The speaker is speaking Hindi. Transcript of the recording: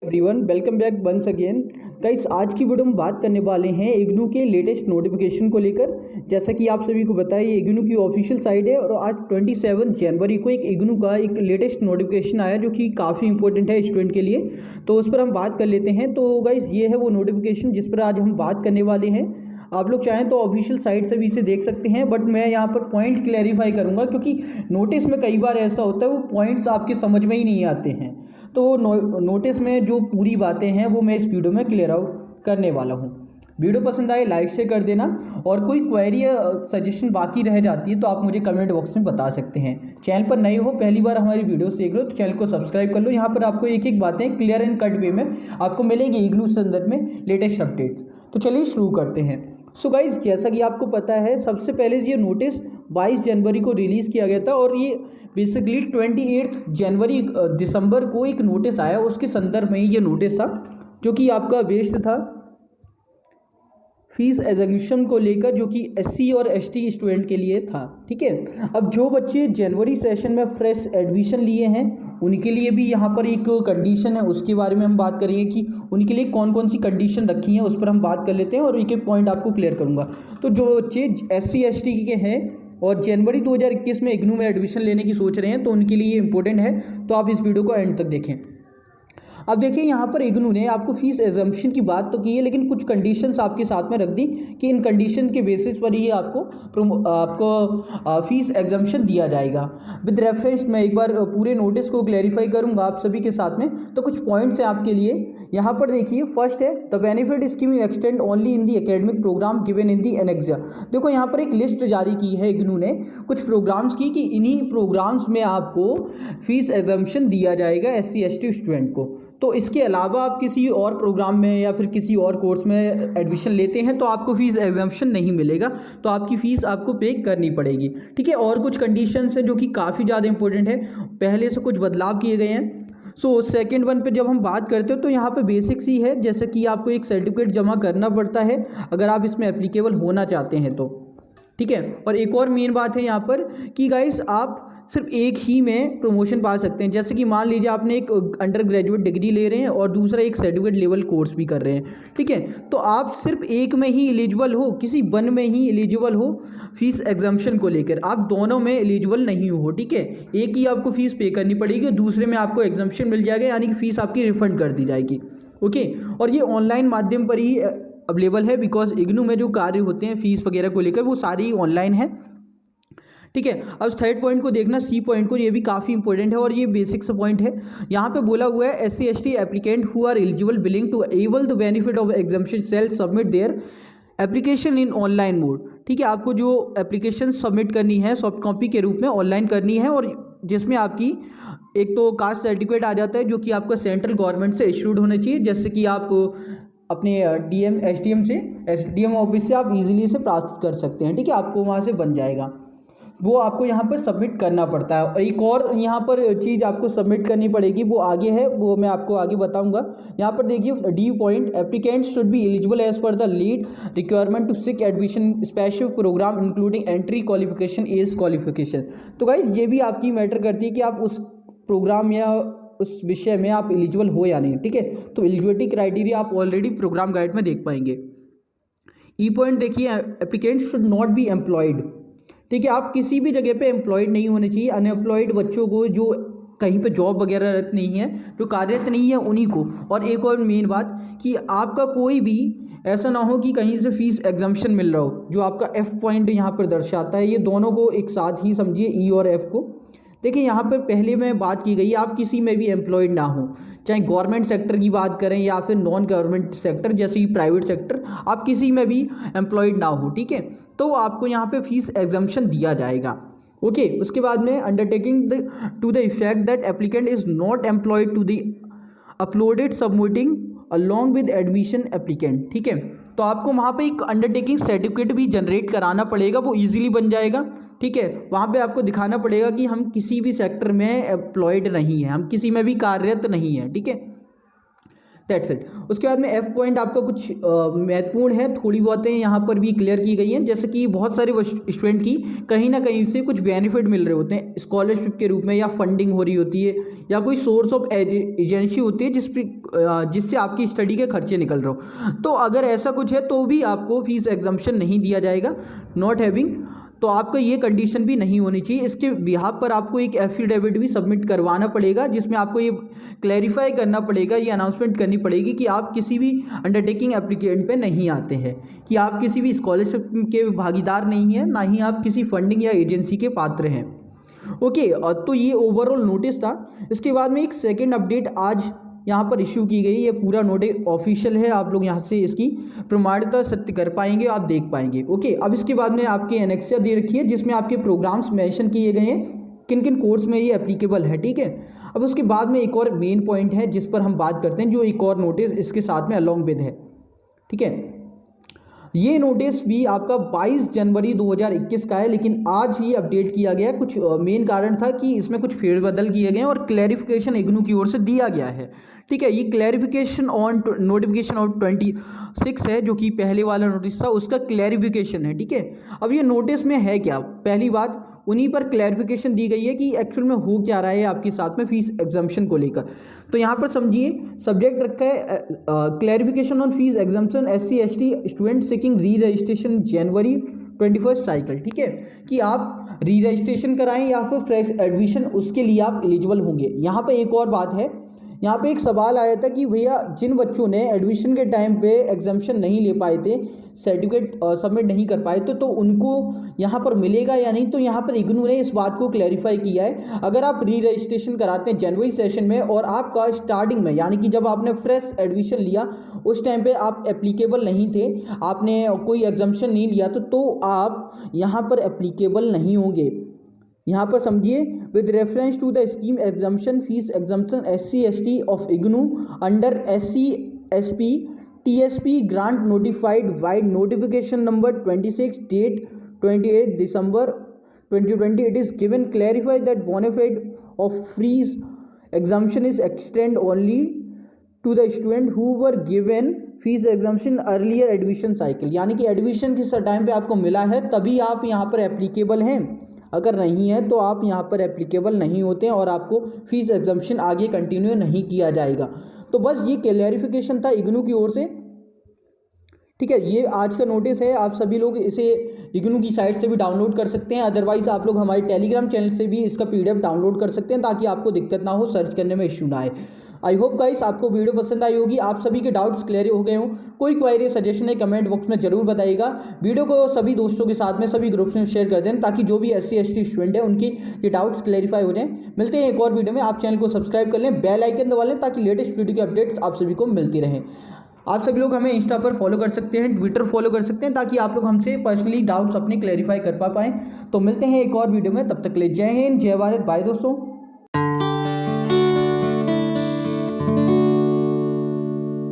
Everyone, welcome back once again. Guys, आज की वीडियो में बात करने वाले हैं इग्नू के लेटेस्ट नोटिफिकेशन को लेकर। जैसा कि आप सभी को पता है, ये इग्नू की ऑफिशियल साइट है और आज 27 जनवरी को एक इग्नू का एक लेटेस्ट नोटिफिकेशन आया जो कि काफ़ी इंपॉर्टेंट है स्टूडेंट के लिए। तो उस पर हम बात कर लेते हैं। तो गाइस, ये है वो नोटिफिकेशन जिस पर आज हम बात करने वाले हैं। आप लोग चाहें तो ऑफिशियल साइट से भी इसे देख सकते हैं, बट मैं यहाँ पर पॉइंट क्लैरिफाई करूँगा क्योंकि नोटिस में कई बार ऐसा होता है वो पॉइंट्स आपके समझ में ही नहीं आते हैं। तो नोटिस में जो पूरी बातें हैं वो मैं इस वीडियो में क्लियर आउट करने वाला हूँ। वीडियो पसंद आए लाइक से कर देना, और कोई क्वेरी या सजेशन बाकी रह जाती है तो आप मुझे कमेंट बॉक्स में बता सकते हैं। चैनल पर नए हो, पहली बार हमारी वीडियो देख लो तो चैनल को सब्सक्राइब कर लो। यहाँ पर आपको एक एक बातें क्लियर एंड कट वे में आपको मिलेंगी इग्नू संदर्भ में लेटेस्ट अपडेट्स। तो चलिए शुरू करते हैं। सो गाइज, जैसा कि आपको पता है, सबसे पहले ये नोटिस 22 जनवरी को रिलीज़ किया गया था और ये बेसिकली 28 जनवरी दिसंबर को एक नोटिस आया, उसके संदर्भ में ही ये नोटिस था जो कि आपका बेस्ड था फीस एग्जीक्यूशन को लेकर, जो कि एससी और एसटी स्टूडेंट के लिए था। ठीक है, अब जो बच्चे जनवरी सेशन में फ्रेश एडमिशन लिए हैं उनके लिए भी यहाँ पर एक कंडीशन है, उसके बारे में हम बात करेंगे कि उनके लिए कौन कौन सी कंडीशन रखी हैं, उस पर हम बात कर लेते हैं और एक एक पॉइंट आपको क्लियर करूँगा। तो जो बच्चे एससी एसटी के हैं और जनवरी 2021 में इग्नू में एडमिशन लेने की सोच रहे हैं तो उनके लिए इंपॉर्टेंट है, तो आप इस वीडियो को एंड तक देखें। अब देखिए, यहाँ पर इग्नू ने आपको फीस एग्जम्पशन की बात तो की है, लेकिन कुछ कंडीशंस आपके साथ में रख दी कि इन कंडीशन के बेसिस पर ही आपको फीस एग्जम्पशन दिया जाएगा। विद रेफरेंस मैं एक बार पूरे नोटिस को क्लैरिफाई करूँगा आप सभी के साथ में। तो कुछ पॉइंट्स हैं आपके लिए। यहाँ पर देखिए, फर्स्ट है the benefit scheme extend only in the academic program given in the annexure. देखो, यहाँ पर एक लिस्ट जारी की है इग्नू ने कुछ प्रोग्राम्स की कि इन्हीं प्रोग्राम्स में आपको फीस एग्जम्पशन दिया जाएगा एससी एसटी स्टूडेंट को। तो इसके अलावा आप किसी और प्रोग्राम में या फिर किसी और कोर्स में एडमिशन लेते हैं तो आपको फीस एग्जम्पशन नहीं मिलेगा, तो आपकी फ़ीस आपको पे करनी पड़ेगी। ठीक है, और कुछ कंडीशंस हैं जो कि काफ़ी ज़्यादा इंपॉर्टेंट है, पहले से कुछ बदलाव किए गए हैं। सो सेकेंड वन पे जब हम बात करते हो तो यहाँ पे बेसिक्स ही है, जैसे कि आपको एक सर्टिफिकेट जमा करना पड़ता है अगर आप इसमें एप्लीकेबल होना चाहते हैं तो। ठीक है, और एक और मेन बात है यहाँ पर कि गाइस, आप सिर्फ एक ही में प्रमोशन पा सकते हैं। जैसे कि मान लीजिए आपने एक अंडर ग्रेजुएट डिग्री ले रहे हैं और दूसरा एक सर्टिफिकेट लेवल कोर्स भी कर रहे हैं। ठीक है, तो आप सिर्फ एक में ही एलिजिबल हो, किसी वन में ही एलिजिबल हो फीस एग्जम्पशन को लेकर, आप दोनों में एलिजिबल नहीं हो। ठीक है, एक ही आपको फीस पे करनी पड़ेगी और दूसरे में आपको एग्जम्पशन मिल जाएगा, यानी कि फ़ीस आपकी रिफंड कर दी जाएगी। ओके, और ये ऑनलाइन माध्यम पर ही अवेलेबल है, बिकॉज इग्नू में जो कार्य होते हैं फीस वगैरह को लेकर वो सारी ऑनलाइन है। ठीक है, अब थर्ड पॉइंट को देखना, सी पॉइंट को, ये भी काफ़ी इंपॉर्टेंट है और ये बेसिक सा पॉइंट है। यहाँ पे बोला हुआ है SC ST applicant who are eligible willing to able the benefit of exemption shall submit their application in online mode. ठीक है, आपको जो एप्लीकेशन सबमिट करनी है सॉफ्ट कॉपी के रूप में ऑनलाइन करनी है, और जिसमें आपकी एक तो कास्ट सर्टिफिकेट आ जाता है जो कि आपका सेंट्रल गवर्नमेंट से इशूड होना चाहिए, जैसे कि आप अपने डीएम एसडीएम ऑफिस से आप इजीली इसे प्राप्त कर सकते हैं। ठीक है, आपको वहाँ से बन जाएगा, वो आपको यहाँ पर सबमिट करना पड़ता है। और एक और यहाँ पर चीज़ आपको सबमिट करनी पड़ेगी, वो आगे है, वो मैं आपको आगे बताऊँगा। यहाँ पर देखिए D point, applicant should be eligible as per the lead requirement to seek admission special programme including entry qualification age qualification. तो गाइस, ये भी आपकी मैटर करती है कि आप उस प्रोग्राम या उस विषय में आप एलिजिबल हो या नहीं। ठीक है, तो एलिजिबिलिटी क्राइटेरिया आप ऑलरेडी प्रोग्राम गाइड में देख पाएंगे। ई पॉइंट देखिए, applicant should not be employed. ठीक है, आप किसी भी जगह पे एम्प्लॉयड नहीं होने चाहिए। अनएम्प्लॉयड बच्चों को, जो कहीं पे जॉब वगैरह नहीं है, जो कार्यरत नहीं है, उन्हीं को। और एक और मेन बात कि आपका कोई भी ऐसा ना हो कि कहीं से फीस एग्जम्पशन मिल रहा हो, जो आपका एफ पॉइंट यहाँ पर दर्शाता है। ये दोनों को एक साथ ही समझिए, ई और एफ को। देखिए, यहाँ पर पहले में बात की गई है आप किसी में भी एम्प्लॉयड ना हो, चाहे गवर्नमेंट सेक्टर की बात करें या फिर नॉन गवर्नमेंट सेक्टर जैसे कि प्राइवेट सेक्टर, आप किसी में भी एम्प्लॉयड ना हो। ठीक है, तो आपको यहाँ पे फीस एग्जम्पशन दिया जाएगा। ओके, उसके बाद में undertaking to the effect that applicant is not employed to the uploaded submitting along with admission applicant. ठीक है, तो आपको वहाँ पे एक अंडरटेकिंग सर्टिफिकेट भी जनरेट कराना पड़ेगा, वो इजीली बन जाएगा। ठीक है, वहाँ पे आपको दिखाना पड़ेगा कि हम किसी भी सेक्टर में एम्प्लॉयड नहीं हैं, हम किसी में भी कार्यरत नहीं हैं। ठीक है, दैट्स इट। उसके बाद में एफ पॉइंट आपका कुछ महत्वपूर्ण है, थोड़ी बहुतें यहाँ पर भी क्लियर की गई हैं, जैसे कि बहुत सारे स्टूडेंट की कहीं ना कहीं से कुछ बेनिफिट मिल रहे होते हैं स्कॉलरशिप के रूप में, या फंडिंग हो रही होती है, या कोई सोर्स ऑफ एजेंसी होती है जिससे आपकी स्टडी के खर्चे निकल रहे हो। तो अगर ऐसा कुछ है तो भी आपको फीस एग्जम्पशन नहीं दिया जाएगा, नॉट हैविंग। तो आपका ये कंडीशन भी नहीं होनी चाहिए। इसके बिहाफ पर आपको एक एफिडेविट भी सबमिट करवाना पड़ेगा, जिसमें आपको ये क्लैरिफाई करना पड़ेगा, ये अनाउंसमेंट करनी पड़ेगी कि आप किसी भी अंडरटेकिंग एप्लीकेंट पे नहीं आते हैं, कि आप किसी भी स्कॉलरशिप के भागीदार नहीं हैं, ना ही आप किसी फंडिंग या एजेंसी के पात्र हैं। ओके, तो ये ओवरऑल नोटिस था। इसके बाद में एक सेकेंड अपडेट आज यहाँ पर इशू की गई। ये पूरा नोटिस ऑफिशियल है, आप लोग यहाँ से इसकी प्रमाणिकता सत्य कर पाएंगे, आप देख पाएंगे। ओके, अब इसके बाद में आपके एनेक्सिया दे रखी है, जिसमें आपके प्रोग्राम्स मेंशन किए गए हैं, किन किन कोर्स में ये एप्लीकेबल है, ठीक है। अब उसके बाद में एक और मेन पॉइंट है जिस पर हम बात करते हैं, जो एक और नोटिस इसके साथ में अलॉन्ग विद है, ठीक है। ये नोटिस भी आपका 22 जनवरी 2021 का है, लेकिन आज ही अपडेट किया गया। कुछ मेन कारण था कि इसमें कुछ फेरबदल किए गए हैं और क्लैरिफिकेशन इग्नू की ओर से दिया गया है, ठीक है। ये क्लैरिफिकेशन ऑन नोटिफिकेशन ऑफ 26 है, जो कि पहले वाला नोटिस था उसका क्लैरिफिकेशन है, ठीक है। अब ये नोटिस में है क्या, पहली बात उन्हीं पर क्लैरिफिकेशन दी गई है कि एक्चुअल में हो क्या रहा है आपके साथ में फीस एग्जम्पशन को लेकर। तो यहाँ पर समझिए सब्जेक्ट रखा है clarification on fees exemption SC ST student seeking री रजिस्ट्रेशन जनवरी 21 साइकिल, ठीक है, कि आप री रजिस्ट्रेशन कराएं या फिर फ्रेश एडमिशन, उसके लिए आप एलिजिबल होंगे। यहाँ पर एक और बात है, यहाँ पे एक सवाल आया था कि भैया जिन बच्चों ने एडमिशन के टाइम पे एग्जामिशन नहीं ले पाए थे, सर्टिफिकेट सबमिट नहीं कर पाए थे, तो उनको यहाँ पर मिलेगा या नहीं। तो यहाँ पर इग्नू ने इस बात को क्लैरिफाई किया है, अगर आप री रजिस्ट्रेशन कराते हैं जनवरी सेशन में और आपका स्टार्टिंग में, यानी कि जब आपने फ्रेश एडमिशन लिया उस टाइम पे आप एप्लीकेबल नहीं थे, आपने कोई एग्जामिशन नहीं लिया, तो आप यहाँ पर एप्लीकेबल नहीं होंगे। यहाँ पर समझिए, with reference to the scheme exemption fee exemption SC ST of IGNOU under SC SP TSP grant notified vide notification number 26 date 28 December 2020 it is given clarify that bonafide of fee exemption is extend only to the student who were given fee exemption earlier admission cycle, यानी कि एडमिशन किस टाइम पे आपको मिला है तभी आप यहाँ पर एप्लीकेबल हैं, अगर नहीं है तो आप यहाँ पर एप्लीकेबल नहीं होते हैं और आपको फीस एग्जाम्पशन आगे कंटिन्यू नहीं किया जाएगा। तो बस ये क्लैरिफिकेशन था इग्नू की ओर से, ठीक है। ये आज का नोटिस है, आप सभी लोग इसे इग्नू की साइट से भी डाउनलोड कर सकते हैं, अदरवाइज आप लोग हमारे टेलीग्राम चैनल से भी इसका PDF डाउनलोड कर सकते हैं, ताकि आपको दिक्कत ना हो, सर्च करने में इश्यू ना आए। आई होप गाइस आपको वीडियो पसंद आई होगी, आप सभी के डाउट्स क्लियर हो गए हों। कोई क्वायरी सजेशन है कमेंट बॉक्स में जरूर बताइएगा। वीडियो को सभी दोस्तों के साथ में सभी ग्रुप्स में शेयर कर दें, ताकि जो भी SC ST स्टूडेंट है उनकी ये डाउट्स क्लैरिफाई हो जाएं। मिलते हैं एक और वीडियो में, आप चैनल को सब्सक्राइब कर लें, बेल आइकन दबा लें, ताकि लेटेस्ट वीडियो की अपडेट्स आप सभी को मिलती रहें। आप सभी लोग हमें इंस्टा पर फॉलो कर सकते हैं, ट्विटर फॉलो कर सकते हैं, ताकि आप लोग हमसे पर्सनली डाउट्स अपने क्लैरिफाई कर पाएँ। तो मिलते हैं एक और वीडियो में, तब तक के लिए जय हिंद, जय भारत, बाय दोस्तों।